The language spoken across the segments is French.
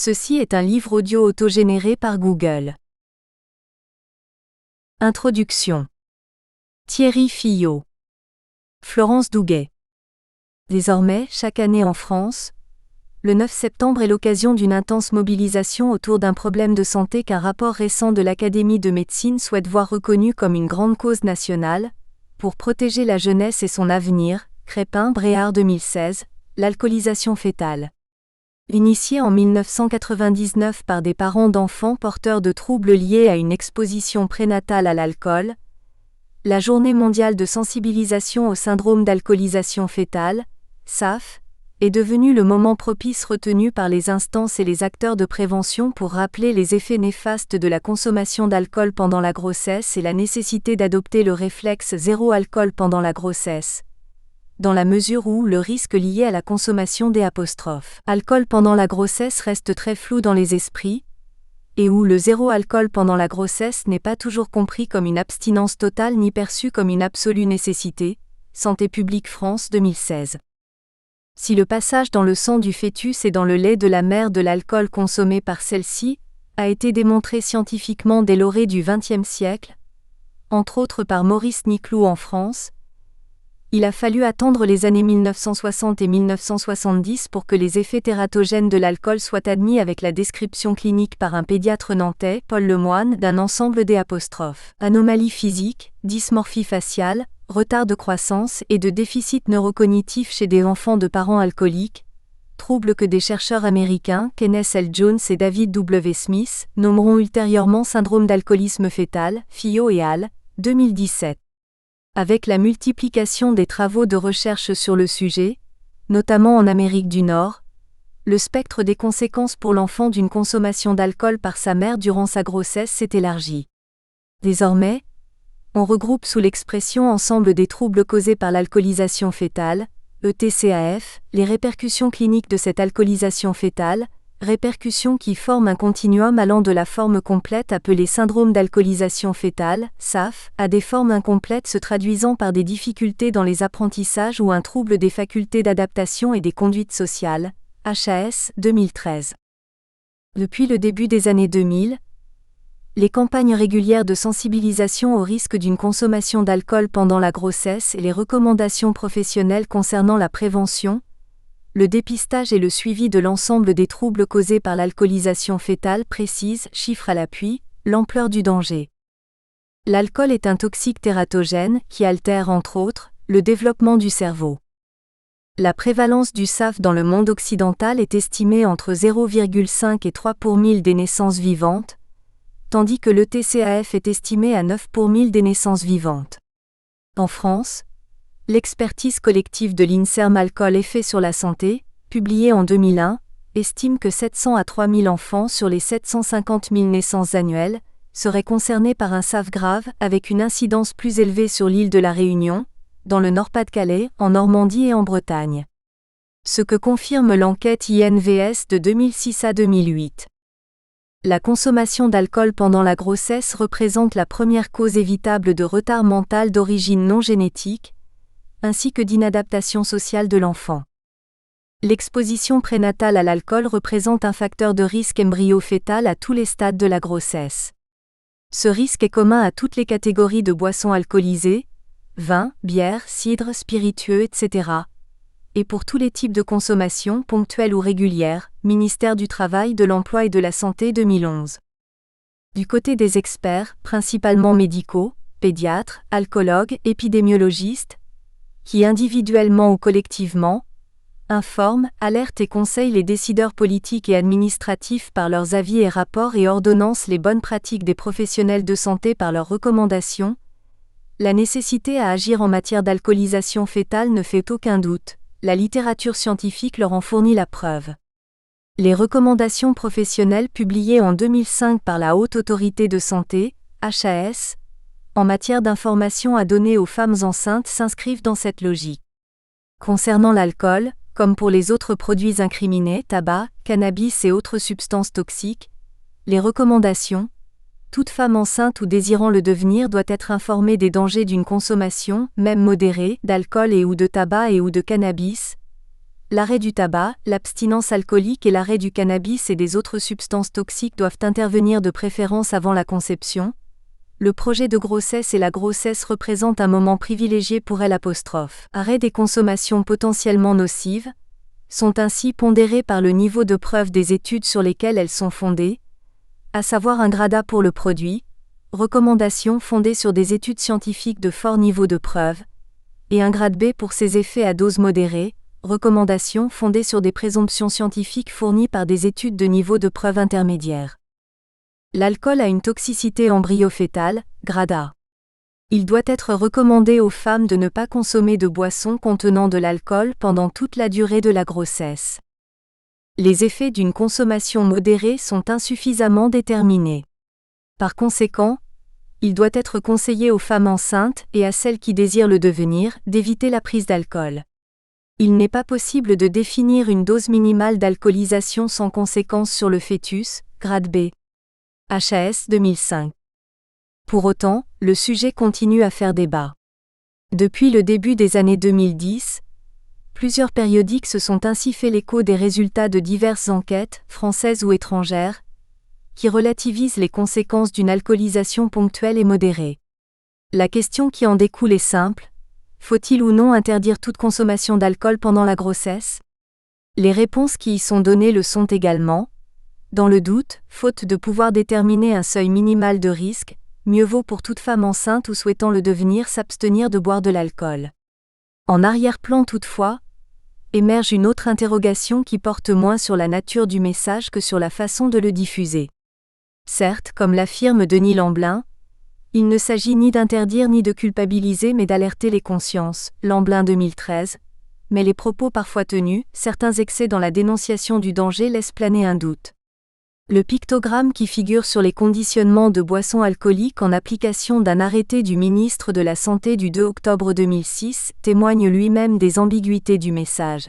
Ceci est un livre audio autogénéré par Google. Introduction. Thierry Fillot. Florence Douguet. Désormais, chaque année en France, le 9 septembre est l'occasion d'une intense mobilisation autour d'un problème de santé qu'un rapport récent de l'Académie de médecine souhaite voir reconnu comme une grande cause nationale, pour protéger la jeunesse et son avenir, Crépin-Bréard 2016, l'alcoolisation fœtale. Initiée en 1999 par des parents d'enfants porteurs de troubles liés à une exposition prénatale à l'alcool, la Journée mondiale de sensibilisation au syndrome d'alcoolisation fœtale, SAF, est devenue le moment propice retenu par les instances et les acteurs de prévention pour rappeler les effets néfastes de la consommation d'alcool pendant la grossesse et la nécessité d'adopter le réflexe zéro alcool pendant la grossesse, dans la mesure où le risque lié à la consommation des alcool pendant la grossesse reste très flou dans les esprits, et où le zéro alcool pendant la grossesse n'est pas toujours compris comme une abstinence totale ni perçu comme une absolue nécessité. Santé publique France 2016. Si le passage dans le sang du fœtus et dans le lait de la mère de l'alcool consommé par celle-ci a été démontré scientifiquement dès l'orée du XXe siècle, entre autres par Maurice Niclou en France, il a fallu attendre les années 1960 et 1970 pour que les effets tératogènes de l'alcool soient admis avec la description clinique par un pédiatre nantais, Paul Lemoine, d'un ensemble des anomalies physiques, dysmorphie faciale, retard de croissance et de déficit neurocognitif chez des enfants de parents alcooliques, troubles que des chercheurs américains, Kenneth L. Jones et David W. Smith, nommeront ultérieurement syndrome d'alcoolisme fœtal, Fillot et al., 2017. Avec la multiplication des travaux de recherche sur le sujet, notamment en Amérique du Nord, le spectre des conséquences pour l'enfant d'une consommation d'alcool par sa mère durant sa grossesse s'est élargi. Désormais, on regroupe sous l'expression ensemble des troubles causés par l'alcoolisation fœtale, ETCAF, les répercussions cliniques de cette alcoolisation fœtale, répercussions qui forment un continuum allant de la forme complète appelée syndrome d'alcoolisation fœtale, SAF, à des formes incomplètes se traduisant par des difficultés dans les apprentissages ou un trouble des facultés d'adaptation et des conduites sociales, HAS, 2013. Depuis le début des années 2000, les campagnes régulières de sensibilisation au risque d'une consommation d'alcool pendant la grossesse et les recommandations professionnelles concernant la prévention, le dépistage et le suivi de l'ensemble des troubles causés par l'alcoolisation fœtale précisent, chiffres à l'appui, l'ampleur du danger. L'alcool est un toxique tératogène qui altère, entre autres, le développement du cerveau. La prévalence du SAF dans le monde occidental est estimée entre 0,5 et 3 pour 1000 des naissances vivantes, tandis que le TCAF est estimé à 9 pour 1000 des naissances vivantes. En France, l'expertise collective de l'INSERM Alcool Effets sur la santé, publiée en 2001, estime que 700 à 3000 enfants sur les 750 000 naissances annuelles seraient concernés par un SAF grave avec une incidence plus élevée sur l'île de la Réunion, dans le Nord-Pas-de-Calais, en Normandie et en Bretagne. Ce que confirme l'enquête INVS de 2006 à 2008. La consommation d'alcool pendant la grossesse représente la première cause évitable de retard mental d'origine non génétique, ainsi que d'inadaptation sociale de l'enfant. L'exposition prénatale à l'alcool représente un facteur de risque embryo-fœtal à tous les stades de la grossesse. Ce risque est commun à toutes les catégories de boissons alcoolisées, vin, bière, cidre, spiritueux, etc. et pour tous les types de consommation, ponctuelle ou régulière, Ministère du Travail, de l'Emploi et de la Santé 2011. Du côté des experts, principalement médicaux, pédiatres, alcoologues, épidémiologistes, qui individuellement ou collectivement, informent, alertent et conseillent les décideurs politiques et administratifs par leurs avis et rapports et ordonnances les bonnes pratiques des professionnels de santé par leurs recommandations, la nécessité à agir en matière d'alcoolisation fœtale ne fait aucun doute, la littérature scientifique leur en fournit la preuve. Les recommandations professionnelles publiées en 2005 par la Haute Autorité de Santé, HAS, en matière d'information à donner aux femmes enceintes s'inscrivent dans cette logique. Concernant l'alcool, comme pour les autres produits incriminés, tabac, cannabis et autres substances toxiques, les recommandations, toute femme enceinte ou désirant le devenir doit être informée des dangers d'une consommation, même modérée, d'alcool et ou de tabac et ou de cannabis, L'arrêt du tabac, l'abstinence alcoolique et l'arrêt du cannabis et des autres substances toxiques doivent intervenir de préférence avant la conception. Le projet de grossesse et la grossesse représentent un moment privilégié pour elle. Arrêt des consommations potentiellement nocives, sont ainsi pondérées par le niveau de preuve des études sur lesquelles elles sont fondées, à savoir un grade A pour le produit, recommandations fondées sur des études scientifiques de fort niveau de preuve, et un grade B pour ses effets à dose modérée, recommandations fondées sur des présomptions scientifiques fournies par des études de niveau de preuve intermédiaire. L'alcool a une toxicité embryo-fœtale, grade A. Il doit être recommandé aux femmes de ne pas consommer de boissons contenant de l'alcool pendant toute la durée de la grossesse. Les effets d'une consommation modérée sont insuffisamment déterminés. Par conséquent, il doit être conseillé aux femmes enceintes et à celles qui désirent le devenir d'éviter la prise d'alcool. Il n'est pas possible de définir une dose minimale d'alcoolisation sans conséquence sur le fœtus, grade B. HAS 2005. Pour autant, le sujet continue à faire débat. Depuis le début des années 2010, plusieurs périodiques se sont ainsi fait l'écho des résultats de diverses enquêtes, françaises ou étrangères, qui relativisent les conséquences d'une alcoolisation ponctuelle et modérée. La question qui en découle est simple: faut-il ou non interdire toute consommation d'alcool pendant la grossesse? Les réponses qui y sont données le sont également. Dans le doute, faute de pouvoir déterminer un seuil minimal de risque, mieux vaut pour toute femme enceinte ou souhaitant le devenir s'abstenir de boire de l'alcool. En arrière-plan toutefois, émerge une autre interrogation qui porte moins sur la nature du message que sur la façon de le diffuser. Certes, comme l'affirme Denis Lamblin, il ne s'agit ni d'interdire ni de culpabiliser mais d'alerter les consciences, Lamblin 2013, mais les propos parfois tenus, certains excès dans la dénonciation du danger laissent planer un doute. Le pictogramme qui figure sur les conditionnements de boissons alcooliques en application d'un arrêté du ministre de la Santé du 2 octobre 2006 témoigne lui-même des ambiguïtés du message.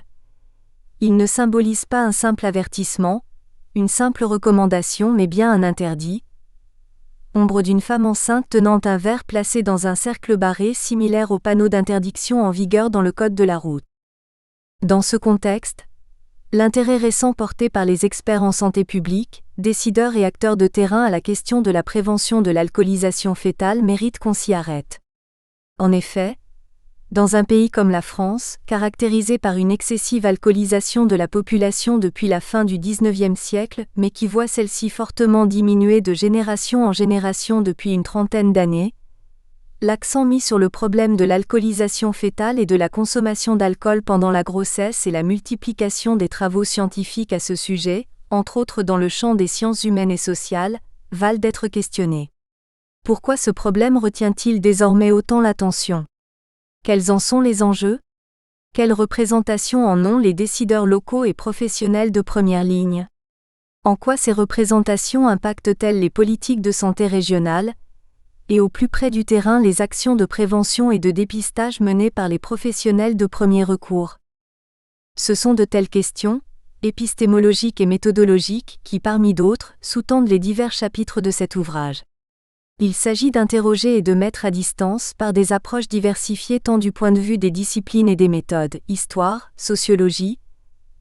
Il ne symbolise pas un simple avertissement, une simple recommandation mais bien un interdit. Ombre d'une femme enceinte tenant un verre placé dans un cercle barré similaire au panneau d'interdiction en vigueur dans le code de la route. Dans ce contexte, l'intérêt récent porté par les experts en santé publique, décideurs et acteurs de terrain à la question de la prévention de l'alcoolisation fœtale mérite qu'on s'y arrête. En effet, dans un pays comme la France, caractérisé par une excessive alcoolisation de la population depuis la fin du XIXe siècle, mais qui voit celle-ci fortement diminuer de génération en génération depuis une trentaine d'années, l'accent mis sur le problème de l'alcoolisation fœtale et de la consommation d'alcool pendant la grossesse et la multiplication des travaux scientifiques à ce sujet, entre autres dans le champ des sciences humaines et sociales, valent d'être questionnés. Pourquoi ce problème retient-il désormais autant l'attention ? Quels en sont les enjeux ? Quelle représentation en ont les décideurs locaux et professionnels de première ligne ? En quoi ces représentations impactent-elles les politiques de santé régionales, et au plus près du terrain les actions de prévention et de dépistage menées par les professionnels de premier recours? Ce sont de telles questions, épistémologiques et méthodologiques, qui parmi d'autres, sous-tendent les divers chapitres de cet ouvrage. Il s'agit d'interroger et de mettre à distance par des approches diversifiées tant du point de vue des disciplines et des méthodes, histoire, sociologie,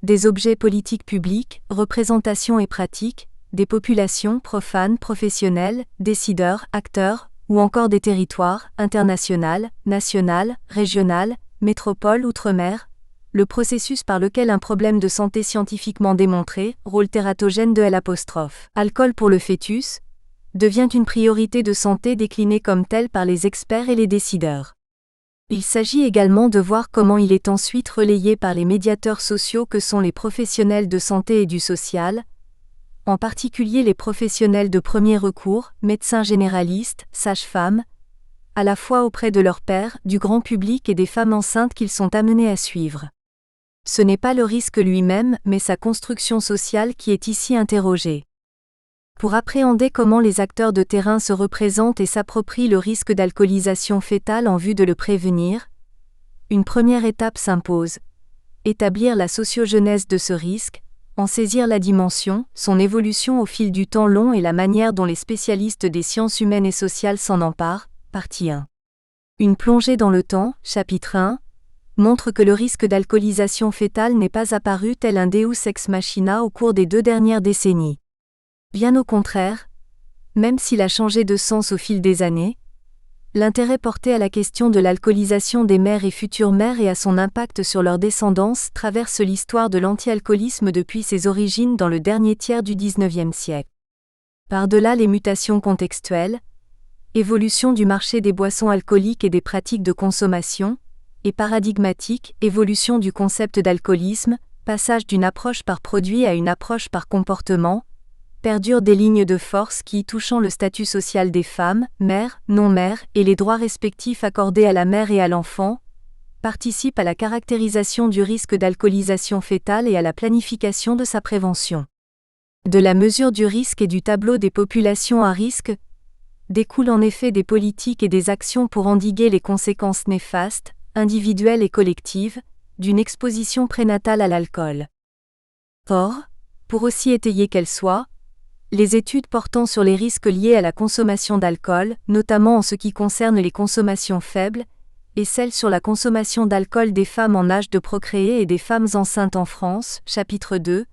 des objets politiques publics, représentation et pratiques, des populations profanes, professionnelles, décideurs, acteurs, ou encore des territoires, international, national, régional, métropole, outre-mer, le processus par lequel un problème de santé scientifiquement démontré, rôle tératogène de L', alcool pour le fœtus, devient une priorité de santé déclinée comme telle par les experts et les décideurs. Il s'agit également de voir comment il est ensuite relayé par les médiateurs sociaux que sont les professionnels de santé et du social, en particulier les professionnels de premier recours, médecins généralistes, sages-femmes, à la fois auprès de leurs pairs, du grand public et des femmes enceintes qu'ils sont amenés à suivre. Ce n'est pas le risque lui-même, mais sa construction sociale qui est ici interrogée. Pour appréhender comment les acteurs de terrain se représentent et s'approprient le risque d'alcoolisation fœtale en vue de le prévenir, une première étape s'impose: établir la sociogenèse de ce risque, en saisir la dimension, son évolution au fil du temps long et la manière dont les spécialistes des sciences humaines et sociales s'en emparent. Partie 1. Une plongée dans le temps, chapitre 1. montrent que le risque d'alcoolisation fœtale n'est pas apparu tel un deus ex machina au cours des 2 dernières décennies. Bien au contraire, même s'il a changé de sens au fil des années, l'intérêt porté à la question de l'alcoolisation des mères et futures mères et à son impact sur leur descendance traverse l'histoire de l'anti-alcoolisme depuis ses origines dans le dernier tiers du XIXe siècle. Par-delà les mutations contextuelles, évolution du marché des boissons alcooliques et des pratiques de consommation, et paradigmatique, évolution du concept d'alcoolisme, passage d'une approche par produit à une approche par comportement, perdurent des lignes de force qui, touchant le statut social des femmes, mères, non-mères, et les droits respectifs accordés à la mère et à l'enfant, participent à la caractérisation du risque d'alcoolisation fœtale et à la planification de sa prévention. De la mesure du risque et du tableau des populations à risque, découlent en effet des politiques et des actions pour endiguer les conséquences néfastes, individuelles et collectives, d'une exposition prénatale à l'alcool. Or, pour aussi étayées qu'elles soient, les études portant sur les risques liés à la consommation d'alcool, notamment en ce qui concerne les consommations faibles, et celles sur la consommation d'alcool des femmes en âge de procréer et des femmes enceintes en France, chapitre 2,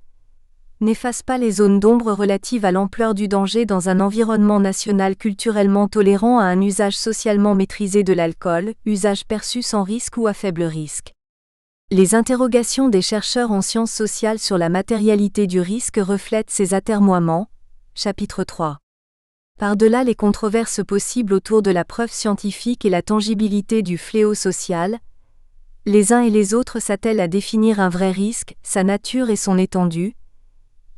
n'effacent pas les zones d'ombre relatives à l'ampleur du danger dans un environnement national culturellement tolérant à un usage socialement maîtrisé de l'alcool, usage perçu sans risque ou à faible risque. Les interrogations des chercheurs en sciences sociales sur la matérialité du risque reflètent ces atermoiements, chapitre 3. Par-delà les controverses possibles autour de la preuve scientifique et la tangibilité du fléau social, les uns et les autres s'attellent à définir un vrai risque, sa nature et son étendue,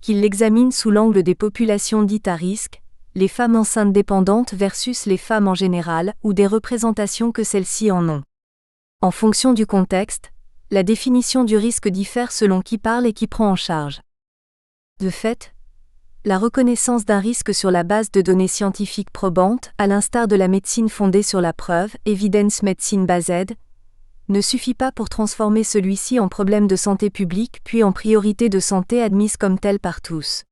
qu'ils l'examinent sous l'angle des populations dites à risque, les femmes enceintes dépendantes versus les femmes en général, ou des représentations que celles-ci en ont. En fonction du contexte, la définition du risque diffère selon qui parle et qui prend en charge. De fait, la reconnaissance d'un risque sur la base de données scientifiques probantes, à l'instar de la médecine fondée sur la preuve, evidence medicine based, ne suffit pas pour transformer celui-ci en problème de santé publique puis en priorité de santé admise comme telle par tous.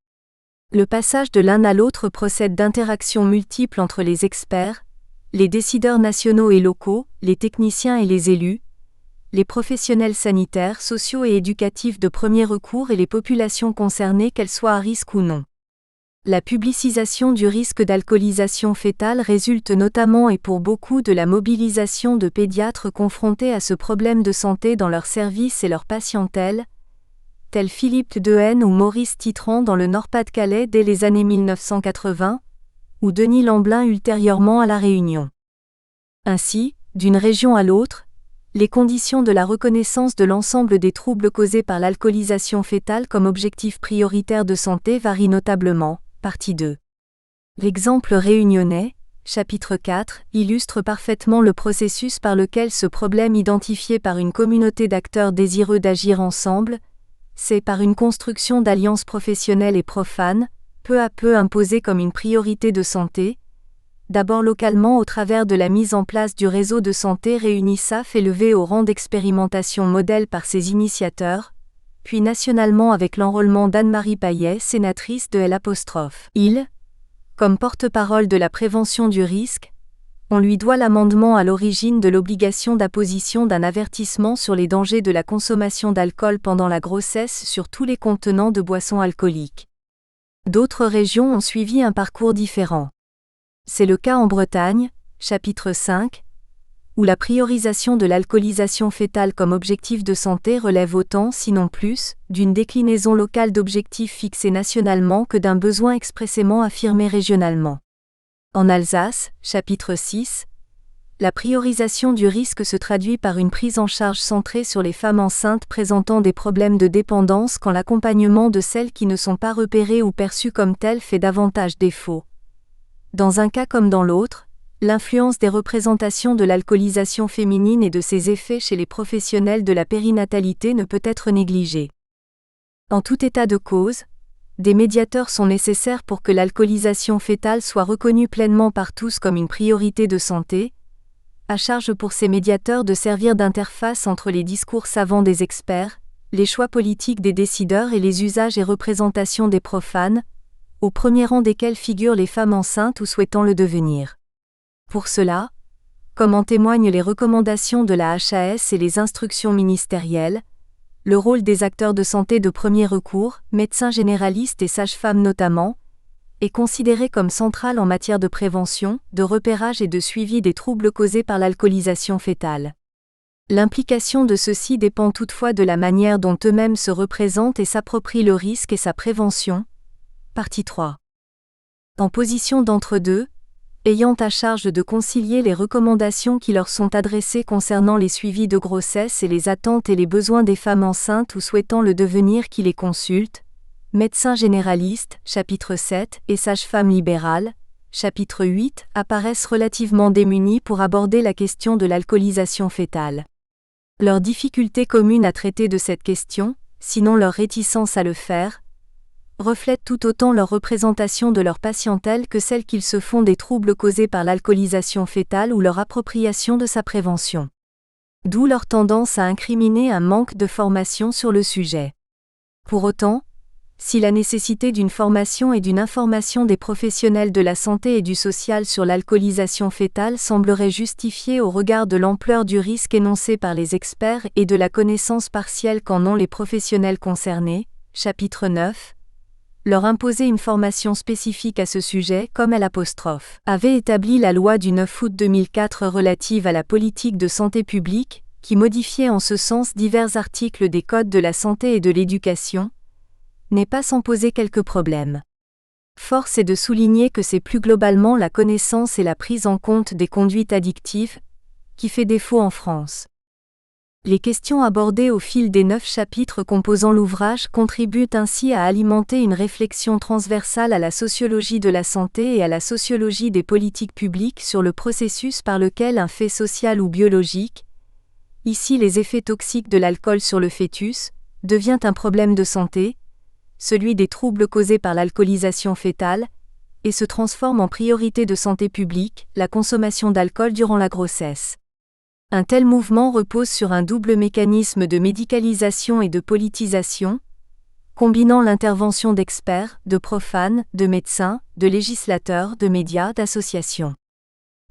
Le passage de l'un à l'autre procède d'interactions multiples entre les experts, les décideurs nationaux et locaux, les techniciens et les élus, les professionnels sanitaires, sociaux et éducatifs de premier recours et les populations concernées qu'elles soient à risque ou non. La publicisation du risque d'alcoolisation fœtale résulte notamment et pour beaucoup de la mobilisation de pédiatres confrontés à ce problème de santé dans leurs services et leur patientèle, tels Philippe Dehaene ou Maurice Titran dans le Nord-Pas-de-Calais dès les années 1980, ou Denis Lamblin ultérieurement à La Réunion. Ainsi, d'une région à l'autre, les conditions de la reconnaissance de l'ensemble des troubles causés par l'alcoolisation fœtale comme objectif prioritaire de santé varient notablement. Partie 2. L'exemple réunionnais, chapitre 4, illustre parfaitement le processus par lequel ce problème identifié par une communauté d'acteurs désireux d'agir ensemble, c'est par une construction d'alliances professionnelles et profanes, peu à peu imposées comme une priorité de santé, d'abord localement au travers de la mise en place du réseau de santé Réunissaf élevé au rang d'expérimentation modèle par ses initiateurs, puis nationalement avec l'enrôlement d'Anne-Marie Payet, sénatrice de L'. Comme porte-parole de la prévention du risque, on lui doit l'amendement à l'origine de l'obligation d'apposition d'un avertissement sur les dangers de la consommation d'alcool pendant la grossesse sur tous les contenants de boissons alcooliques. D'autres régions ont suivi un parcours différent. C'est le cas en Bretagne, chapitre 5, où la priorisation de l'alcoolisation fœtale comme objectif de santé relève autant, sinon plus, d'une déclinaison locale d'objectifs fixés nationalement que d'un besoin expressément affirmé régionalement. En Alsace, chapitre 6, la priorisation du risque se traduit par une prise en charge centrée sur les femmes enceintes présentant des problèmes de dépendance quand l'accompagnement de celles qui ne sont pas repérées ou perçues comme telles fait davantage défaut. Dans un cas comme dans l'autre, l'influence des représentations de l'alcoolisation féminine et de ses effets chez les professionnels de la périnatalité ne peut être négligée. En tout état de cause, des médiateurs sont nécessaires pour que l'alcoolisation fœtale soit reconnue pleinement par tous comme une priorité de santé, à charge pour ces médiateurs de servir d'interface entre les discours savants des experts, les choix politiques des décideurs et les usages et représentations des profanes, au premier rang desquels figurent les femmes enceintes ou souhaitant le devenir. Pour cela, comme en témoignent les recommandations de la HAS et les instructions ministérielles, le rôle des acteurs de santé de premier recours, médecins généralistes et sages-femmes notamment, est considéré comme central en matière de prévention, de repérage et de suivi des troubles causés par l'alcoolisation fœtale. L'implication de ceux-ci dépend toutefois de la manière dont eux-mêmes se représentent et s'approprient le risque et sa prévention. Partie 3. En position d'entre-deux, ayant à charge de concilier les recommandations qui leur sont adressées concernant les suivis de grossesse et les attentes et les besoins des femmes enceintes ou souhaitant le devenir qui les consultent, médecins généralistes, chapitre 7, et sages-femmes libérales, chapitre 8, apparaissent relativement démunis pour aborder la question de l'alcoolisation fœtale. Leur difficulté commune à traiter de cette question, sinon leur réticence à le faire, reflète tout autant leur représentation de leur patientèle que celle qu'ils se font des troubles causés par l'alcoolisation fœtale ou leur appropriation de sa prévention. D'où leur tendance à incriminer un manque de formation sur le sujet. Pour autant, si la nécessité d'une formation et d'une information des professionnels de la santé et du social sur l'alcoolisation fœtale semblerait justifiée au regard de l'ampleur du risque énoncé par les experts et de la connaissance partielle qu'en ont les professionnels concernés, chapitre 9, leur imposer une formation spécifique à ce sujet comme avait établi la loi du 9 août 2004 relative à la politique de santé publique, qui modifiait en ce sens divers articles des codes de la santé et de l'éducation, n'est pas sans poser quelques problèmes. Force est de souligner que c'est plus globalement la connaissance et la prise en compte des conduites addictives qui fait défaut en France. Les questions abordées au fil des 9 chapitres composant l'ouvrage contribuent ainsi à alimenter une réflexion transversale à la sociologie de la santé et à la sociologie des politiques publiques sur le processus par lequel un fait social ou biologique, ici les effets toxiques de l'alcool sur le fœtus, devient un problème de santé, celui des troubles causés par l'alcoolisation fœtale, et se transforme en priorité de santé publique, la consommation d'alcool durant la grossesse. Un tel mouvement repose sur un double mécanisme de médicalisation et de politisation, combinant l'intervention d'experts, de profanes, de médecins, de législateurs, de médias, d'associations.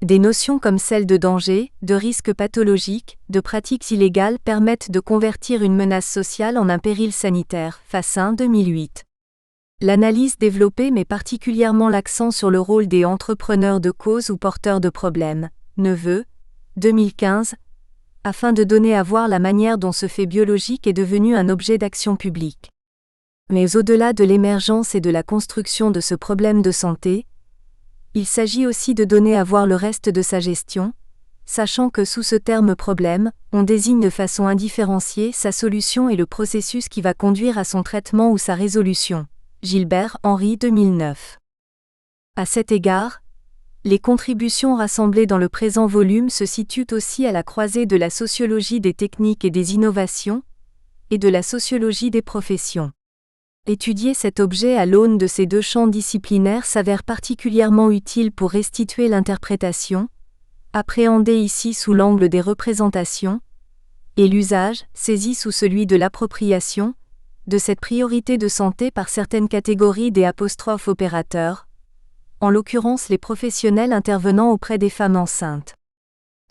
Des notions comme celles de danger, de risque pathologique, de pratiques illégales permettent de convertir une menace sociale en un péril sanitaire. Fassin 2008. L'analyse développée met particulièrement l'accent sur le rôle des entrepreneurs de cause ou porteurs de problèmes. Neveu, 2015, afin de donner à voir la manière dont ce fait biologique est devenu un objet d'action publique. Mais au-delà de l'émergence et de la construction de ce problème de santé, il s'agit aussi de donner à voir le reste de sa gestion, sachant que sous ce terme problème, on désigne de façon indifférenciée sa solution et le processus qui va conduire à son traitement ou sa résolution. Gilbert, Henri 2009. À cet égard, les contributions rassemblées dans le présent volume se situent aussi à la croisée de la sociologie des techniques et des innovations, et de la sociologie des professions. Étudier cet objet à l'aune de ces deux champs disciplinaires s'avère particulièrement utile pour restituer l'interprétation, appréhendée ici sous l'angle des représentations, et l'usage, saisi sous celui de l'appropriation, de cette priorité de santé par certaines catégories des opérateurs, en l'occurrence les professionnels intervenant auprès des femmes enceintes.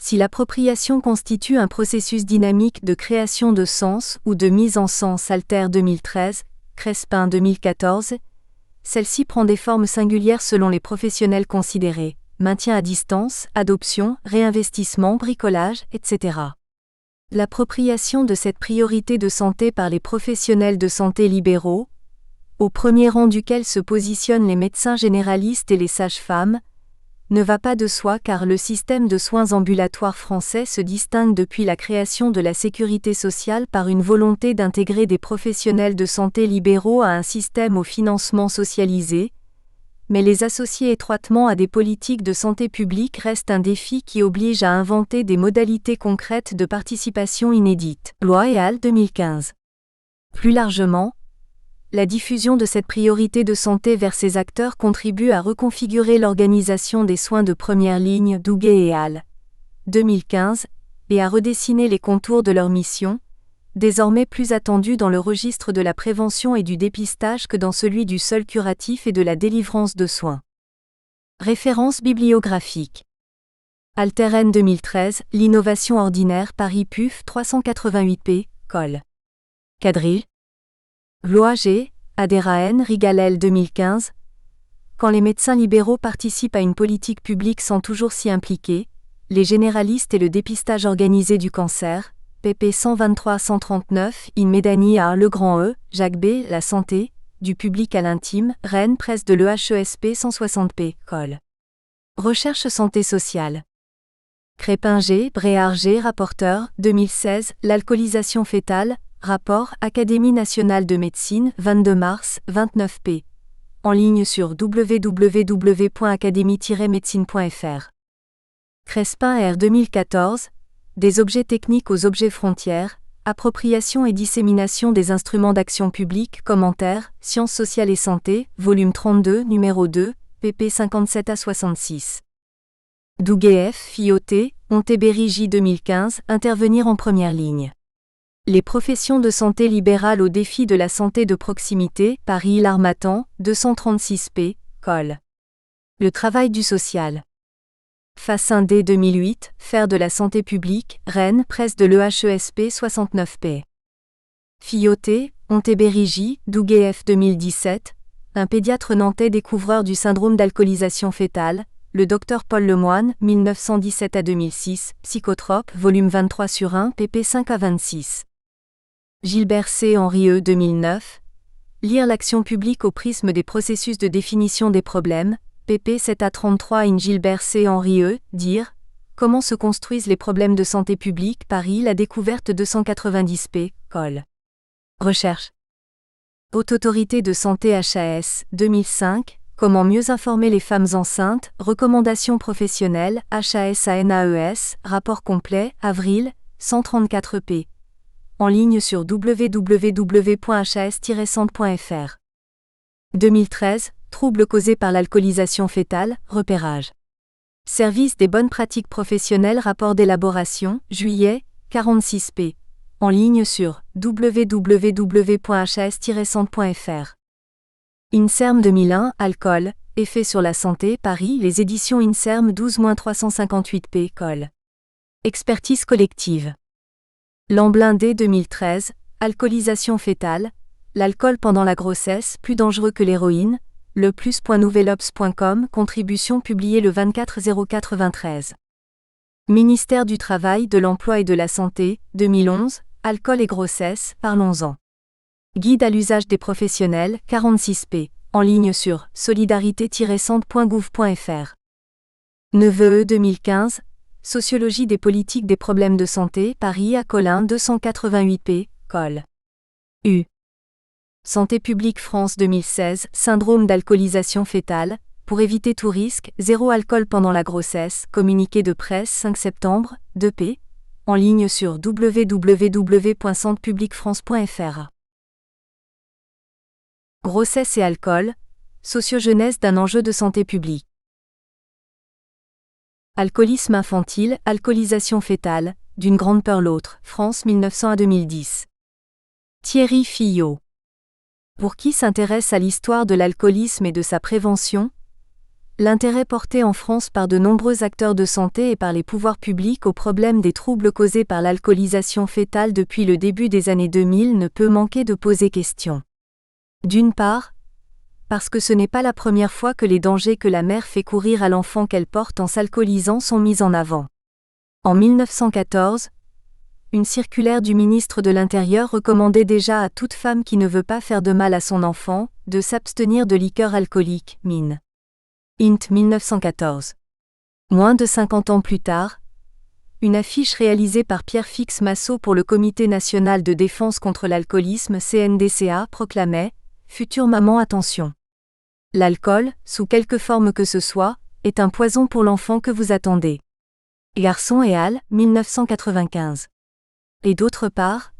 Si l'appropriation constitue un processus dynamique de création de sens ou de mise en sens Alter 2013, Crespin 2014, celle-ci prend des formes singulières selon les professionnels considérés, maintien à distance, adoption, réinvestissement, bricolage, etc. L'appropriation de cette priorité de santé par les professionnels de santé libéraux, au premier rang duquel se positionnent les médecins généralistes et les sages-femmes, ne va pas de soi car le système de soins ambulatoires français se distingue depuis la création de la sécurité sociale par une volonté d'intégrer des professionnels de santé libéraux à un système au financement socialisé, mais les associer étroitement à des politiques de santé publique reste un défi qui oblige à inventer des modalités concrètes de participation inédites. Loi et al. 2015. Plus largement, la diffusion de cette priorité de santé vers ces acteurs contribue à reconfigurer l'organisation des soins de première ligne Douguet et al. 2015, et à redessiner les contours de leur mission, désormais plus attendue dans le registre de la prévention et du dépistage que dans celui du seul curatif et de la délivrance de soins. Références bibliographiques. Alteren 2013, l'innovation ordinaire Paris PUF 388p, Col. Quadrille. Loi G. Adéraen Rigalel 2015. Quand les médecins libéraux participent à une politique publique sans toujours s'y impliquer, les généralistes et le dépistage organisé du cancer, pp 123-139, in Médanie à Le Grand E, Jacques B. La santé, du public à l'intime, Rennes presse de l'EHESP 160p, Col. Recherche santé sociale. Crépin G. Bréard G. Rapporteur, 2016, l'alcoolisation fœtale, rapport, Académie nationale de médecine, 22 mars, 29p. En ligne sur www.académie-médecine.fr. Crespin R. 2014, des objets techniques aux objets frontières, appropriation et dissémination des instruments d'action publique, commentaires, sciences sociales et santé, volume 32, numéro 2, pp 57 à 66. Douguet F. Fioté, Ontéberry J. 2015, intervenir en première ligne. Les professions de santé libérales au défi de la santé de proximité, Paris L'Harmattan, 236p, Col. Le travail du social. Fassin D 2008, faire de la santé publique, Rennes, presse de l'EHESP 69p. Fioté, Ontéberry J. Douguet F 2017, un pédiatre nantais découvreur du syndrome d'alcoolisation fœtale, le Dr Paul Lemoine, 1917 à 2006, Psychotrope, volume 23 sur 1, pp 5 à 26. Gilbert C. Henri E. 2009. Lire l'action publique au prisme des processus de définition des problèmes, pp 7 à 33 in Gilbert C. Henri E. Dire. Comment se construisent les problèmes de santé publique, Paris, la découverte 290p, Col. Recherche. Haute Autorité de Santé HAS, 2005. Comment mieux informer les femmes enceintes, recommandations professionnelles, HAS-ANAES, rapport complet, avril, 134p. En ligne sur www.has-centre.fr. 2013, troubles causés par l'alcoolisation fœtale, repérage. Service des bonnes pratiques professionnelles, rapport d'élaboration, juillet, 46p. En ligne sur www.has-centre.fr. INSERM 2001, alcool, effet sur la santé, Paris, les éditions INSERM 12-358p, Col. Expertise collective. Lamblin D 2013, alcoolisation fœtale, l'alcool pendant la grossesse, plus dangereux que l'héroïne, le plus.nouvelops.com, contribution publiée le 24-04-23. Ministère du Travail, de l'Emploi et de la Santé, 2011, alcool et grossesse, parlons-en. Guide à l'usage des professionnels, 46p, en ligne sur solidarité-centre.gouv.fr. Neveu E 2015, Sociologie des politiques des problèmes de santé, Paris à Collin 288p, Col. U. Santé publique France 2016, syndrome d'alcoolisation fœtale, pour éviter tout risque, zéro alcool pendant la grossesse, communiqué de presse 5 septembre, 2p, en ligne sur www.santepubliquefrance.fr. Grossesse et alcool, sociogenèse d'un enjeu de santé publique. Alcoolisme infantile, alcoolisation fœtale, d'une grande peur l'autre, France 1900 à 2010. Thierry Fillot. Pour qui s'intéresse à l'histoire de l'alcoolisme et de sa prévention, l'intérêt porté en France par de nombreux acteurs de santé et par les pouvoirs publics au problème des troubles causés par l'alcoolisation fœtale depuis le début des années 2000 ne peut manquer de poser question. D'une part, parce que ce n'est pas la première fois que les dangers que la mère fait courir à l'enfant qu'elle porte en s'alcoolisant sont mis en avant. En 1914, une circulaire du ministre de l'Intérieur recommandait déjà à toute femme qui ne veut pas faire de mal à son enfant, de s'abstenir de liqueurs alcooliques, Min. Int. 1914. Moins de 50 ans plus tard, une affiche réalisée par Pierre-Fix Massot pour le Comité national de défense contre l'alcoolisme CNDCA proclamait « Future maman, attention. L'alcool, sous quelque forme que ce soit, est un poison pour l'enfant que vous attendez. » Garçon et Al, 1995. Et d'autre part,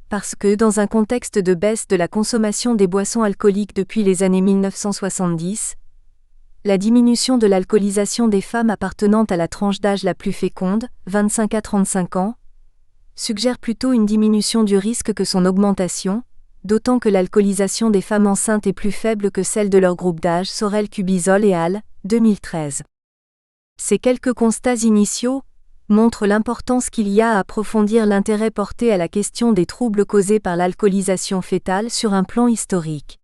parce que dans un contexte de baisse de la consommation des boissons alcooliques depuis les années 1970, la diminution de l'alcoolisation des femmes appartenant à la tranche d'âge la plus féconde, 25 à 35 ans, suggère plutôt une diminution du risque que son augmentation, d'autant que l'alcoolisation des femmes enceintes est plus faible que celle de leur groupe d'âge. Sorel Cubizol et al., 2013. Ces quelques constats initiaux montrent l'importance qu'il y a à approfondir l'intérêt porté à la question des troubles causés par l'alcoolisation fœtale sur un plan historique.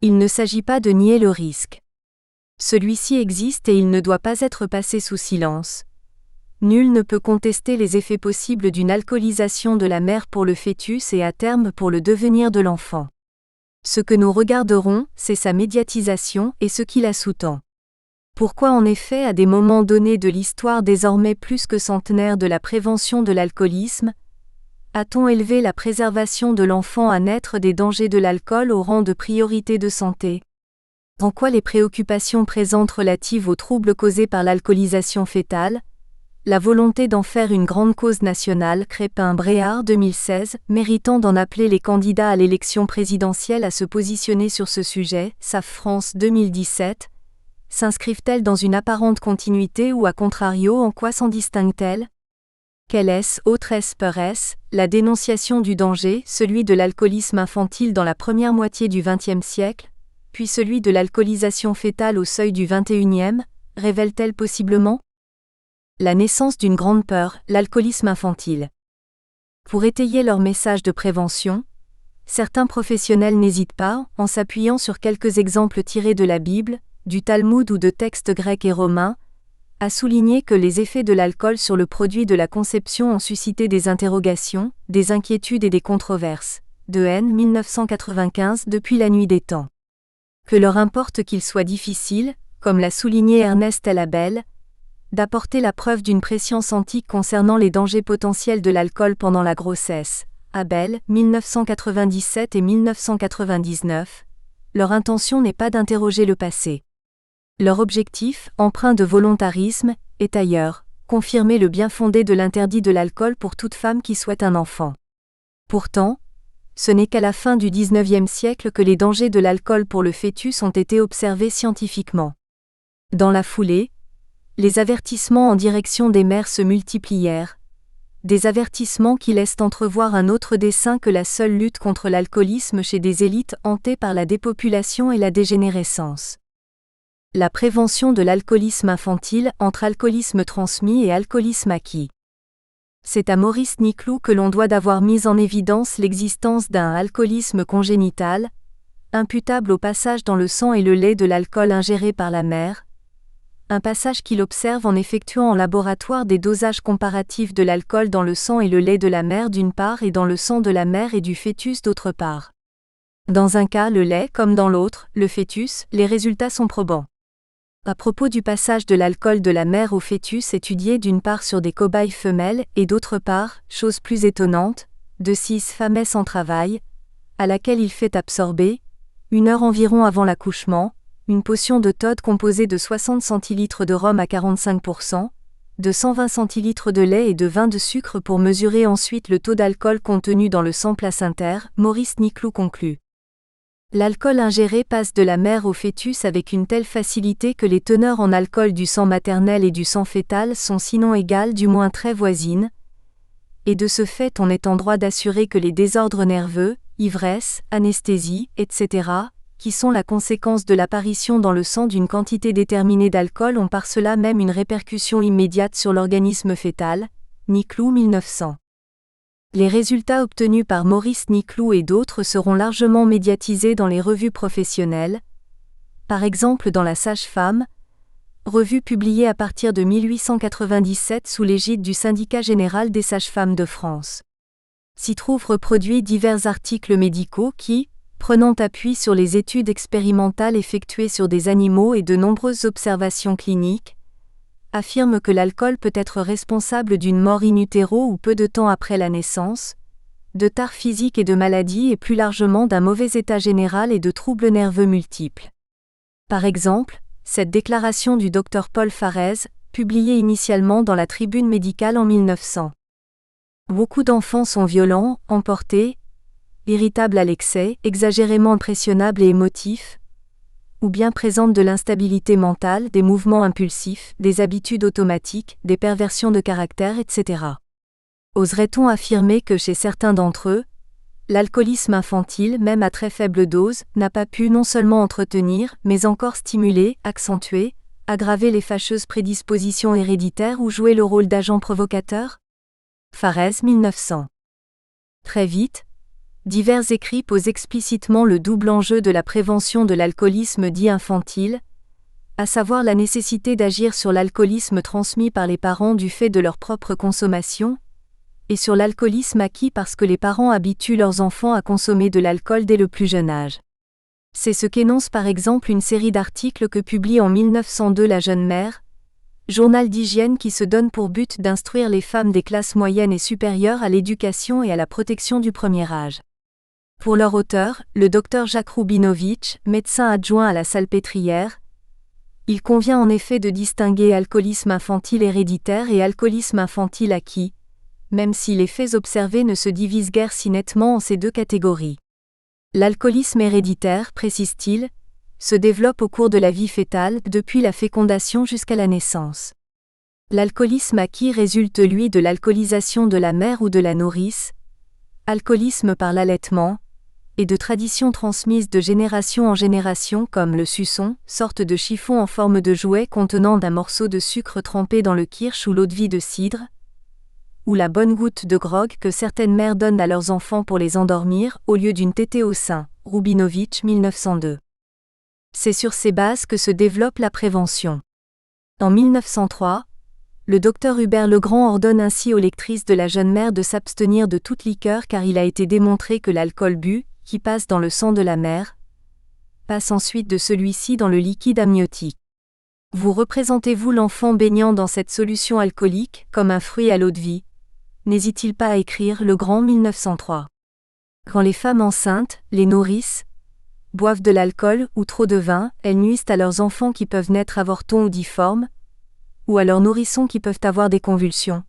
Il ne s'agit pas de nier le risque. Celui-ci existe et il ne doit pas être passé sous silence. Nul ne peut contester les effets possibles d'une alcoolisation de la mère pour le fœtus et à terme pour le devenir de l'enfant. Ce que nous regarderons, c'est sa médiatisation et ce qui la sous-tend. Pourquoi en effet, à des moments donnés de l'histoire désormais plus que centenaire de la prévention de l'alcoolisme, a-t-on élevé la préservation de l'enfant à naître des dangers de l'alcool au rang de priorité de santé ? En quoi les préoccupations présentes relatives aux troubles causés par l'alcoolisation fœtale, la volonté d'en faire une grande cause nationale, Crépin-Bréard 2016, méritant d'en appeler les candidats à l'élection présidentielle à se positionner sur ce sujet, SAF France 2017, s'inscrivent-elles dans une apparente continuité ou à contrario en quoi s'en distinguent-elles ? Quelle est, autre est, la dénonciation du danger, celui de l'alcoolisme infantile dans la première moitié du XXe siècle, puis celui de l'alcoolisation fœtale au seuil du XXIe, révèle-t-elle possiblement la naissance d'une grande peur, l'alcoolisme infantile. Pour étayer leur message de prévention, certains professionnels n'hésitent pas, en s'appuyant sur quelques exemples tirés de la Bible, du Talmud ou de textes grecs et romains, à souligner que les effets de l'alcool sur le produit de la conception ont suscité des interrogations, des inquiétudes et des controverses. De N. 1995 depuis la nuit des temps. Que leur importe qu'il soit difficile, comme l'a souligné Ernest L. Abel, d'apporter la preuve d'une préscience antique concernant les dangers potentiels de l'alcool pendant la grossesse. Abel, 1997 et 1999. Leur intention n'est pas d'interroger le passé. Leur objectif, empreint de volontarisme, est ailleurs, confirmer le bien fondé de l'interdit de l'alcool pour toute femme qui souhaite un enfant. Pourtant, ce n'est qu'à la fin du XIXe siècle que les dangers de l'alcool pour le fœtus ont été observés scientifiquement. Dans la foulée, les avertissements en direction des mères se multiplièrent, des avertissements qui laissent entrevoir un autre dessein que la seule lutte contre l'alcoolisme chez des élites hantées par la dépopulation et la dégénérescence. La prévention de l'alcoolisme infantile entre alcoolisme transmis et alcoolisme acquis. C'est à Maurice Niclou que l'on doit d'avoir mis en évidence l'existence d'un alcoolisme congénital, imputable au passage dans le sang et le lait de l'alcool ingéré par la mère, un passage qu'il observe en effectuant en laboratoire des dosages comparatifs de l'alcool dans le sang et le lait de la mère d'une part et dans le sang de la mère et du fœtus d'autre part. Dans un cas le lait comme dans l'autre, le fœtus, les résultats sont probants. À propos du passage de l'alcool de la mère au fœtus étudié d'une part sur des cobayes femelles et d'autre part, chose plus étonnante, de 6 femmes en travail, à laquelle il fait absorber, 1 heure environ avant l'accouchement, une potion de Todd composée de 60 centilitres de rhum à 45%, de 120 centilitres de lait et de 20 de sucre pour mesurer ensuite le taux d'alcool contenu dans le sang placentaire, Maurice Niclou conclut. L'alcool ingéré passe de la mère au fœtus avec une telle facilité que les teneurs en alcool du sang maternel et du sang fœtal sont sinon égales du moins très voisines, et de ce fait on est en droit d'assurer que les désordres nerveux, ivresse, anesthésie, etc., qui sont la conséquence de l'apparition dans le sang d'une quantité déterminée d'alcool ont par cela même une répercussion immédiate sur l'organisme fœtal. Niclou 1900. Les résultats obtenus par Maurice Niclou et d'autres seront largement médiatisés dans les revues professionnelles, par exemple dans La Sage-Femme, revue publiée à partir de 1897 sous l'égide du Syndicat général des sages-femmes de France. S'y trouvent reproduits divers articles médicaux qui, prenant appui sur les études expérimentales effectuées sur des animaux et de nombreuses observations cliniques, affirment que l'alcool peut être responsable d'une mort in utero ou peu de temps après la naissance, de tares physiques et de maladies et plus largement d'un mauvais état général et de troubles nerveux multiples. Par exemple, cette déclaration du Dr Paul Farès, publiée initialement dans la Tribune médicale en 1900. Beaucoup d'enfants sont violents, emportés, irritables à l'excès, exagérément impressionnables et émotifs, ou bien présentent de l'instabilité mentale, des mouvements impulsifs, des habitudes automatiques, des perversions de caractère, etc. Oserait-on affirmer que chez certains d'entre eux, l'alcoolisme infantile, même à très faible dose, n'a pas pu non seulement entretenir, mais encore stimuler, accentuer, aggraver les fâcheuses prédispositions héréditaires ou jouer le rôle d'agent provocateur? Farès 1900. Très vite, divers écrits posent explicitement le double enjeu de la prévention de l'alcoolisme dit infantile, à savoir la nécessité d'agir sur l'alcoolisme transmis par les parents du fait de leur propre consommation, et sur l'alcoolisme acquis parce que les parents habituent leurs enfants à consommer de l'alcool dès le plus jeune âge. C'est ce qu'énonce par exemple une série d'articles que publie en 1902 La Jeune Mère, journal d'hygiène qui se donne pour but d'instruire les femmes des classes moyennes et supérieures à l'éducation et à la protection du premier âge. Pour leur auteur, le docteur Jacques Roubinovitch, médecin adjoint à la Salpêtrière, il convient en effet de distinguer alcoolisme infantile héréditaire et alcoolisme infantile acquis, même si les faits observés ne se divisent guère si nettement en ces deux catégories. L'alcoolisme héréditaire, précise-t-il, se développe au cours de la vie fœtale, depuis la fécondation jusqu'à la naissance. L'alcoolisme acquis résulte lui de l'alcoolisation de la mère ou de la nourrice, alcoolisme par l'allaitement, et de traditions transmises de génération en génération comme le suçon, sorte de chiffon en forme de jouet contenant d'un morceau de sucre trempé dans le kirsch ou l'eau-de-vie de cidre, ou la bonne goutte de grog que certaines mères donnent à leurs enfants pour les endormir au lieu d'une tétée au sein. Roubinovitch 1902. C'est sur ces bases que se développe la prévention. En 1903, le docteur Hubert Legrand ordonne ainsi aux lectrices de La Jeune Mère de s'abstenir de toute liqueur car il a été démontré que l'alcool bu, qui passe dans le sang de la mère, passe ensuite de celui-ci dans le liquide amniotique. Vous représentez-vous l'enfant baignant dans cette solution alcoolique, comme un fruit à l'eau-de-vie? N'hésite-t-il pas à écrire Legrand 1903. Quand les femmes enceintes, les nourrices, boivent de l'alcool ou trop de vin, elles nuisent à leurs enfants qui peuvent naître avortons ou difformes, ou à leurs nourrissons qui peuvent avoir des convulsions.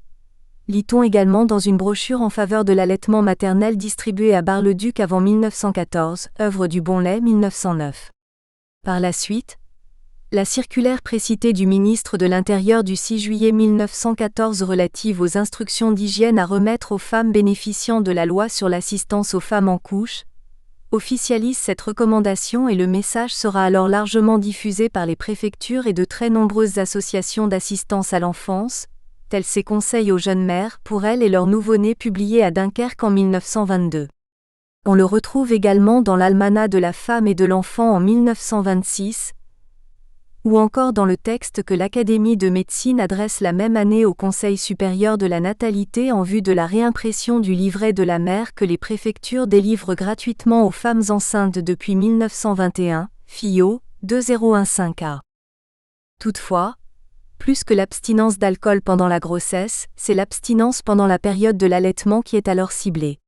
Lit-on également dans une brochure en faveur de l'allaitement maternel distribuée à Bar-le-Duc avant 1914, œuvre du Bonlay 1909. Par la suite, la circulaire précitée du ministre de l'Intérieur du 6 juillet 1914 relative aux instructions d'hygiène à remettre aux femmes bénéficiant de la loi sur l'assistance aux femmes en couche, officialise cette recommandation et le message sera alors largement diffusé par les préfectures et de très nombreuses associations d'assistance à l'enfance, tels ces conseils aux jeunes mères pour elles et leurs nouveau-nés publiés à Dunkerque en 1922. On le retrouve également dans l'Almanach de la femme et de l'enfant en 1926, ou encore dans le texte que l'Académie de médecine adresse la même année au Conseil supérieur de la natalité en vue de la réimpression du livret de la mère que les préfectures délivrent gratuitement aux femmes enceintes depuis 1921, Fillot, 2015a. Toutefois, plus que l'abstinence d'alcool pendant la grossesse, c'est l'abstinence pendant la période de l'allaitement qui est alors ciblée.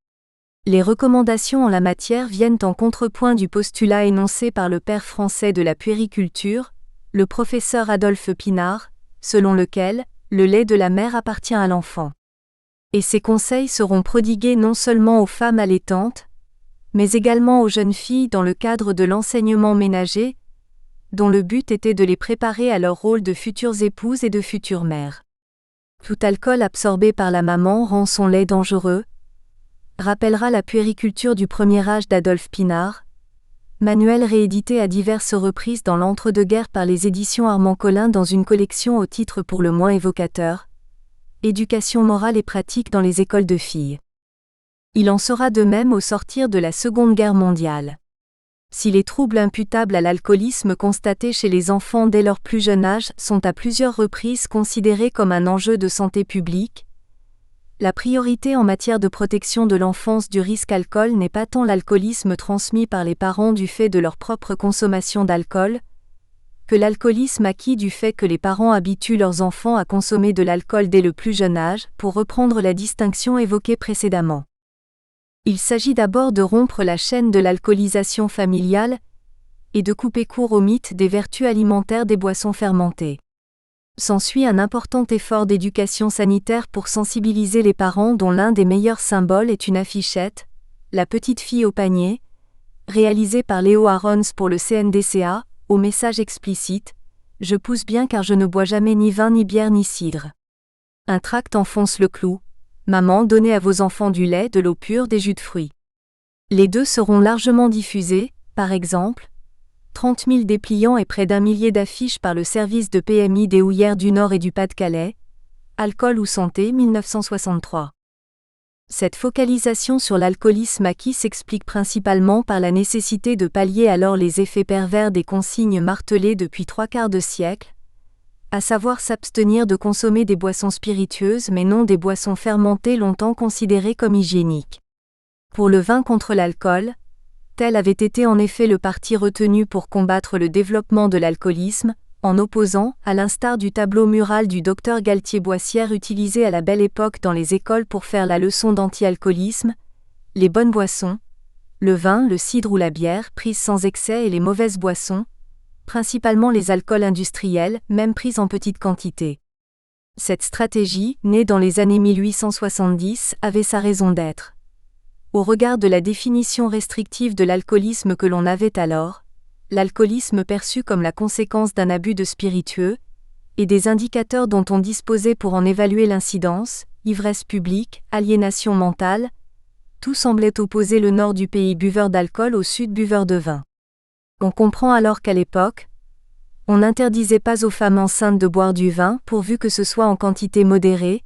Les recommandations en la matière viennent en contrepoint du postulat énoncé par le père français de la puériculture, le professeur Adolphe Pinard, selon lequel le lait de la mère appartient à l'enfant. Et ces conseils seront prodigués non seulement aux femmes allaitantes, mais également aux jeunes filles dans le cadre de l'enseignement ménager, dont le but était de les préparer à leur rôle de futures épouses et de futures mères. Tout alcool absorbé par la maman rend son lait dangereux, rappellera la puériculture du premier âge d'Adolphe Pinard, manuel réédité à diverses reprises dans l'entre-deux-guerres par les éditions Armand Collin dans une collection au titre pour le moins évocateur, Éducation morale et pratique dans les écoles de filles. Il en sera de même au sortir de la Seconde Guerre mondiale. Si les troubles imputables à l'alcoolisme constatés chez les enfants dès leur plus jeune âge sont à plusieurs reprises considérés comme un enjeu de santé publique, la priorité en matière de protection de l'enfance du risque alcool n'est pas tant l'alcoolisme transmis par les parents du fait de leur propre consommation d'alcool, que l'alcoolisme acquis du fait que les parents habituent leurs enfants à consommer de l'alcool dès le plus jeune âge, pour reprendre la distinction évoquée précédemment. Il s'agit d'abord de rompre la chaîne de l'alcoolisation familiale et de couper court au mythe des vertus alimentaires des boissons fermentées. S'ensuit un important effort d'éducation sanitaire pour sensibiliser les parents dont l'un des meilleurs symboles est une affichette, La petite fille au panier, réalisée par Léo Arons pour le CNDCA, au message explicite « Je pousse bien car je ne bois jamais ni vin ni bière ni cidre ». Un tract enfonce le clou « Maman, donnez à vos enfants du lait, de l'eau pure, des jus de fruits ». Les deux seront largement diffusés, par exemple, 30 000 dépliants et près d'1 millier d'affiches par le service de PMI des houillères du Nord et du Pas-de-Calais. Alcool ou santé 1963. Cette focalisation sur l'alcoolisme acquis s'explique principalement par la nécessité de pallier alors les effets pervers des consignes martelées depuis 3/4 de siècle, à savoir s'abstenir de consommer des boissons spiritueuses mais non des boissons fermentées longtemps considérées comme hygiéniques. Pour le vin contre l'alcool, tel avait été en effet le parti retenu pour combattre le développement de l'alcoolisme, en opposant, à l'instar du tableau mural du docteur Galtier-Boissière utilisé à la Belle Époque dans les écoles pour faire la leçon d'anti-alcoolisme, les bonnes boissons, le vin, le cidre ou la bière prises sans excès et les mauvaises boissons, principalement les alcools industriels, même prises en petite quantité. Cette stratégie, née dans les années 1870, avait sa raison d'être. Au regard de la définition restrictive de l'alcoolisme que l'on avait alors, l'alcoolisme perçu comme la conséquence d'un abus de spiritueux, et des indicateurs dont on disposait pour en évaluer l'incidence, ivresse publique, aliénation mentale, tout semblait opposer le nord du pays buveur d'alcool au sud buveur de vin. On comprend alors qu'à l'époque, on n'interdisait pas aux femmes enceintes de boire du vin pourvu que ce soit en quantité modérée.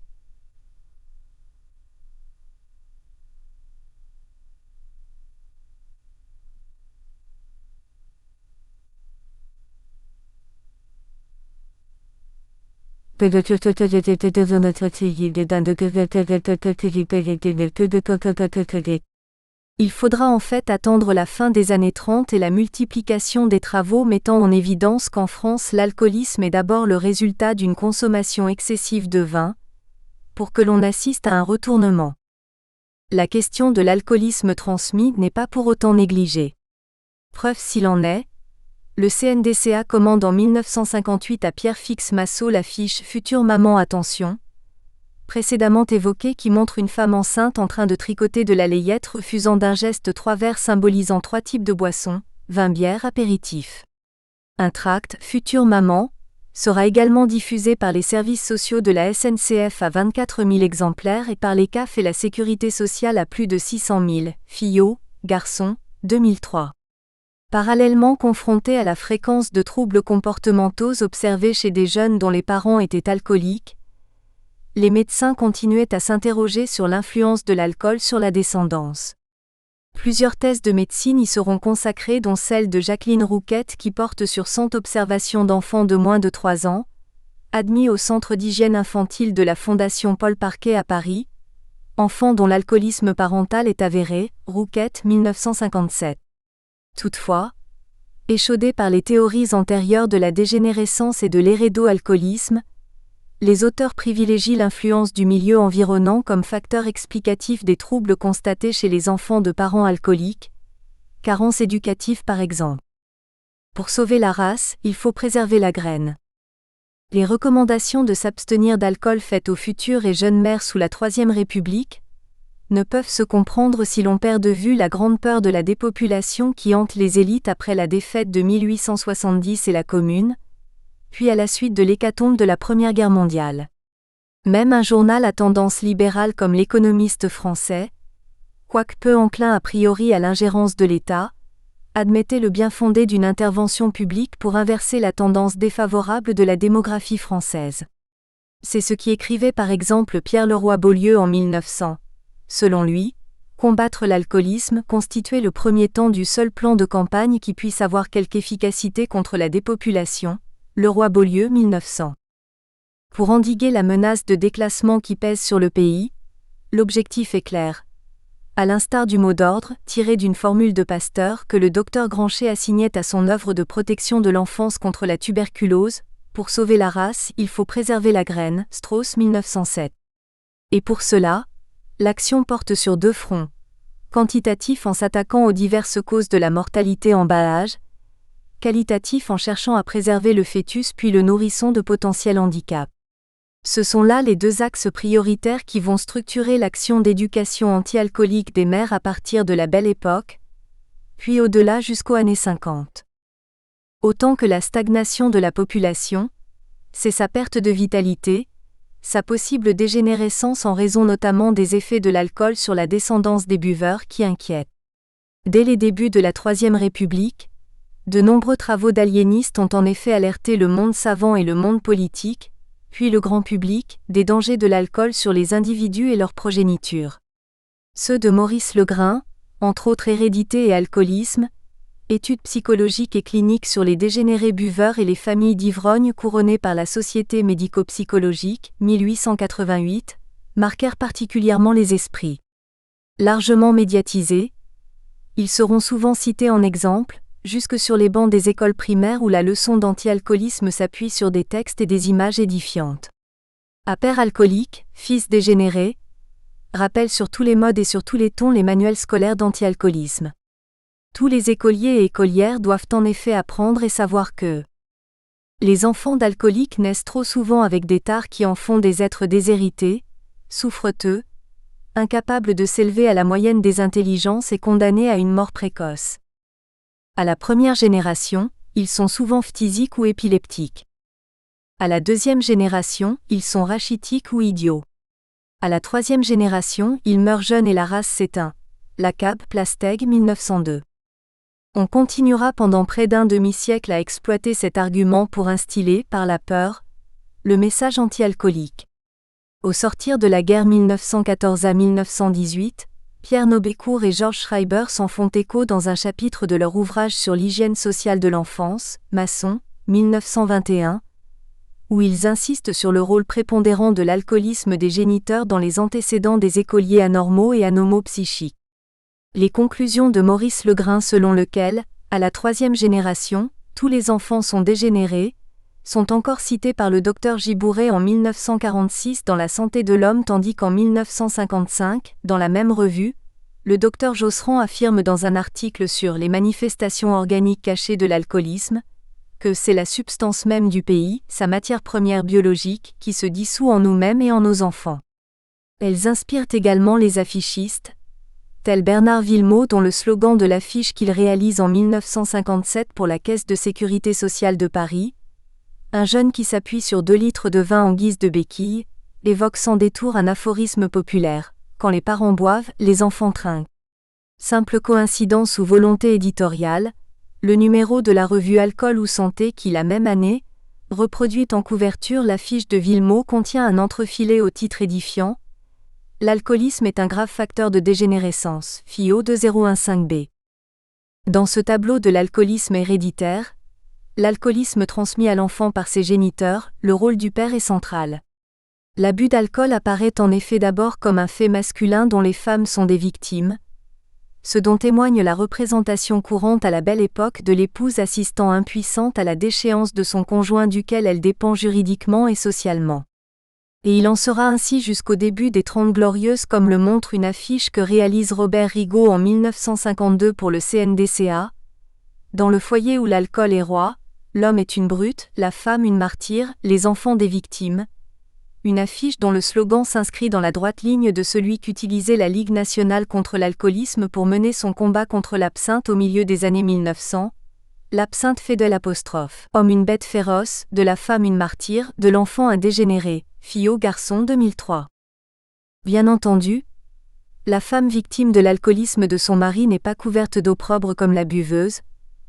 Il faudra en fait attendre la fin des années 30 et la multiplication des travaux mettant en évidence qu'en France l'alcoolisme est d'abord le résultat d'une consommation excessive de vin, pour que l'on assiste à un retournement. La question de l'alcoolisme transmis n'est pas pour autant négligée. Preuve s'il en est, le CNDCA commande en 1958 à Pierre-Fix Massot l'affiche « Future maman attention », précédemment évoquée qui montre une femme enceinte en train de tricoter de la layette refusant d'un geste 3 verres symbolisant 3 types de boissons, vin, bière, apéritif. Un tract « Future maman » sera également diffusé par les services sociaux de la SNCF à 24 000 exemplaires et par les CAF et la Sécurité sociale à plus de 600 000, filles, garçons, 2003. Parallèlement confrontés à la fréquence de troubles comportementaux observés chez des jeunes dont les parents étaient alcooliques, les médecins continuaient à s'interroger sur l'influence de l'alcool sur la descendance. Plusieurs thèses de médecine y seront consacrées dont celle de Jacqueline Rouquette qui porte sur 100 observations d'enfants de moins de 3 ans, admis au centre d'hygiène infantile de la Fondation Paul Parquet à Paris, enfants dont l'alcoolisme parental est avéré, Rouquette 1957. Toutefois, échaudés par les théories antérieures de la dégénérescence et de l'hérédo-alcoolisme, les auteurs privilégient l'influence du milieu environnant comme facteur explicatif des troubles constatés chez les enfants de parents alcooliques, carences éducatives par exemple. Pour sauver la race, il faut préserver la graine. Les recommandations de s'abstenir d'alcool faites aux futures et jeunes mères sous la Troisième République ne peuvent se comprendre si l'on perd de vue la grande peur de la dépopulation qui hante les élites après la défaite de 1870 et la Commune, puis à la suite de l'hécatombe de la Première Guerre mondiale. Même un journal à tendance libérale comme l'Économiste français, quoique peu enclin a priori à l'ingérence de l'État, admettait le bien-fondé d'une intervention publique pour inverser la tendance défavorable de la démographie française. C'est ce qui écrivait par exemple Pierre Leroy-Beaulieu en 1900. Selon lui, combattre l'alcoolisme constituait le premier temps du seul plan de campagne qui puisse avoir quelque efficacité contre la dépopulation, Leroy-Beaulieu 1900. Pour endiguer la menace de déclassement qui pèse sur le pays, l'objectif est clair. À l'instar du mot d'ordre, tiré d'une formule de Pasteur que le docteur Granchet assignait à son œuvre de protection de l'enfance contre la tuberculose, pour sauver la race, il faut préserver la graine, Strauss 1907. Et pour cela, l'action porte sur 2 fronts. Quantitatif en s'attaquant aux diverses causes de la mortalité en bas âge, qualitatif en cherchant à préserver le fœtus puis le nourrisson de potentiels handicaps. Ce sont là les 2 axes prioritaires qui vont structurer l'action d'éducation anti-alcoolique des mères à partir de la Belle Époque, puis au-delà jusqu'aux années 50. Autant que la stagnation de la population, c'est sa perte de vitalité, sa possible dégénérescence en raison notamment des effets de l'alcool sur la descendance des buveurs qui inquiète. Dès les débuts de la Troisième République, De nombreux travaux d'aliénistes ont en effet alerté le monde savant et le monde politique, puis le grand public, des dangers de l'alcool sur les individus et leur progéniture. Ceux de Maurice Legrin, entre autres Hérédité et alcoolisme, études psychologiques et cliniques sur les dégénérés buveurs et les familles d'ivrognes couronnées par la Société médico-psychologique, 1888, marquèrent particulièrement les esprits. Largement médiatisés, ils seront souvent cités en exemple, jusque sur les bancs des écoles primaires où la leçon d'anti-alcoolisme s'appuie sur des textes et des images édifiantes. À père alcoolique, fils dégénéré, rappelle sur tous les modes et sur tous les tons les manuels scolaires d'anti-alcoolisme. Tous les écoliers et écolières doivent en effet apprendre et savoir que les enfants d'alcooliques naissent trop souvent avec des tares qui en font des êtres déshérités, souffreteux, incapables de s'élever à la moyenne des intelligences et condamnés à une mort précoce. À la première génération, ils sont souvent phtisiques ou épileptiques. À la deuxième génération, ils sont rachitiques ou idiots. À la troisième génération, ils meurent jeunes et la race s'éteint. Lacab, Plasteg, 1902. On continuera pendant près d'un demi-siècle à exploiter cet argument pour instiller, par la peur, le message anti-alcoolique. Au sortir de la guerre 1914 à 1918, Pierre Nobécourt et Georges Schreiber s'en font écho dans un chapitre de leur ouvrage sur l'hygiène sociale de l'enfance, Masson, 1921, où ils insistent sur le rôle prépondérant de l'alcoolisme des géniteurs dans les antécédents des écoliers anormaux et anomopsychiques. Les conclusions de Maurice Legrin selon lequel, à la troisième génération, tous les enfants sont dégénérés, sont encore citées par le docteur Gibouret en 1946 dans La santé de l'homme tandis qu'en 1955, dans la même revue, le docteur Josserand affirme dans un article sur les manifestations organiques cachées de l'alcoolisme, que c'est la substance même du pays, sa matière première biologique, qui se dissout en nous-mêmes et en nos enfants. Elles inspirent également les affichistes, tel Bernard Villemot dont le slogan de l'affiche qu'il réalise en 1957 pour la Caisse de sécurité sociale de Paris, un jeune qui s'appuie sur 2 litres de vin en guise de béquille, évoque sans détour un aphorisme populaire, quand les parents boivent, les enfants trinquent. Simple coïncidence ou volonté éditoriale, le numéro de la revue Alcool ou Santé qui la même année, reproduit en couverture l'affiche de Villemot contient un entrefilet au titre édifiant. L'alcoolisme est un grave facteur de dégénérescence, FIO 2015b. Dans ce tableau de l'alcoolisme héréditaire, l'alcoolisme transmis à l'enfant par ses géniteurs, le rôle du père est central. L'abus d'alcool apparaît en effet d'abord comme un fait masculin dont les femmes sont des victimes, ce dont témoigne la représentation courante à la Belle Époque de l'épouse assistant impuissante à la déchéance de son conjoint duquel elle dépend juridiquement et socialement. Et il en sera ainsi jusqu'au début des Trente Glorieuses comme le montre une affiche que réalise Robert Rigaud en 1952 pour le CNDCA. Dans le foyer où l'alcool est roi, l'homme est une brute, la femme une martyre, les enfants des victimes. Une affiche dont le slogan s'inscrit dans la droite ligne de celui qu'utilisait la Ligue nationale contre l'alcoolisme pour mener son combat contre l'absinthe au milieu des années 1900. L'absinthe fait de l'apostrophe. Homme une bête féroce, de la femme une martyre, de l'enfant un dégénéré. Fillot Garçon 2003. Bien entendu, la femme victime de l'alcoolisme de son mari n'est pas couverte d'opprobre comme la buveuse,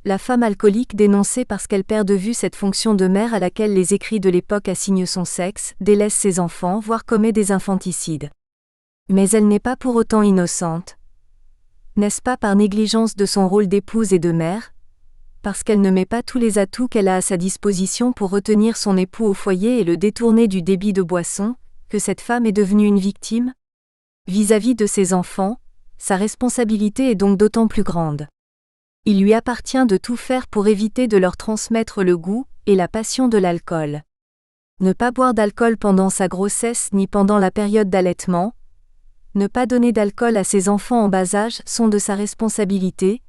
la femme alcoolique dénoncée parce qu'elle perd de vue cette fonction de mère à laquelle les écrits de l'époque assignent son sexe, délaisse ses enfants voire commet des infanticides. Mais elle n'est pas pour autant innocente. N'est-ce pas par négligence de son rôle d'épouse et de mère, parce qu'elle ne met pas tous les atouts qu'elle a à sa disposition pour retenir son époux au foyer et le détourner du débit de boisson, que cette femme est devenue une victime? Vis-à-vis de ses enfants, sa responsabilité est donc d'autant plus grande. Il lui appartient de tout faire pour éviter de leur transmettre le goût et la passion de l'alcool. Ne pas boire d'alcool pendant sa grossesse ni pendant la période d'allaitement, ne pas donner d'alcool à ses enfants en bas âge sont de sa responsabilité,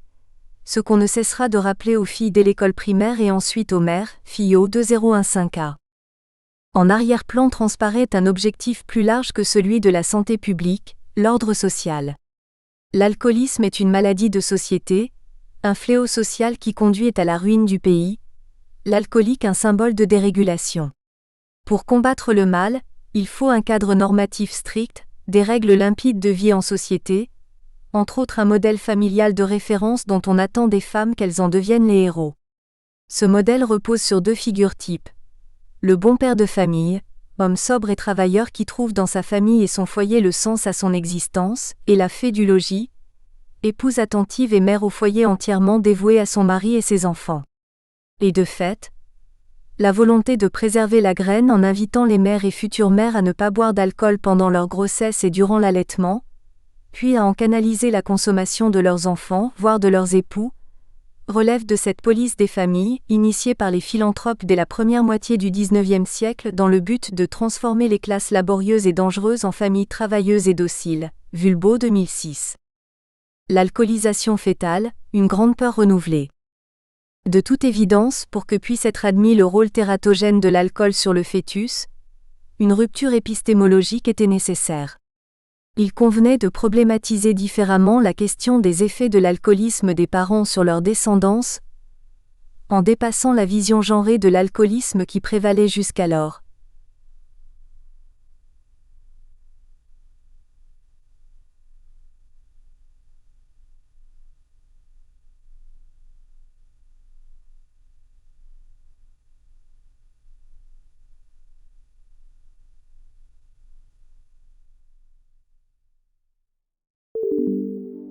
ce qu'on ne cessera de rappeler aux filles dès l'école primaire et ensuite aux mères, Fillot 2015a. En arrière-plan transparaît un objectif plus large que celui de la santé publique, l'ordre social. L'alcoolisme est une maladie de société, un fléau social qui conduit à la ruine du pays, l'alcoolique un symbole de dérégulation. Pour combattre le mal, il faut un cadre normatif strict, des règles limpides de vie en société, entre autres un modèle familial de référence dont on attend des femmes qu'elles en deviennent les héros. Ce modèle repose sur 2 figures types. Le bon père de famille, homme sobre et travailleur qui trouve dans sa famille et son foyer le sens à son existence, et la fée du logis, épouse attentive et mère au foyer entièrement dévouée à son mari et ses enfants. Et de fait, la volonté de préserver la graine en invitant les mères et futures mères à ne pas boire d'alcool pendant leur grossesse et durant l'allaitement, puis à en canaliser la consommation de leurs enfants, voire de leurs époux, relève de cette police des familles, initiée par les philanthropes dès la première moitié du XIXe siècle dans le but de transformer les classes laborieuses et dangereuses en familles travailleuses et dociles. Vulbeau 2006. L'alcoolisation fœtale, une grande peur renouvelée. De toute évidence, pour que puisse être admis le rôle tératogène de l'alcool sur le fœtus, une rupture épistémologique était nécessaire. Il convenait de problématiser différemment la question des effets de l'alcoolisme des parents sur leur descendance, en dépassant la vision genrée de l'alcoolisme qui prévalait jusqu'alors.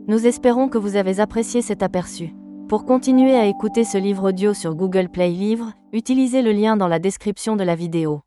Nous espérons que vous avez apprécié cet aperçu. Pour continuer à écouter ce livre audio sur Google Play Livres, utilisez le lien dans la description de la vidéo.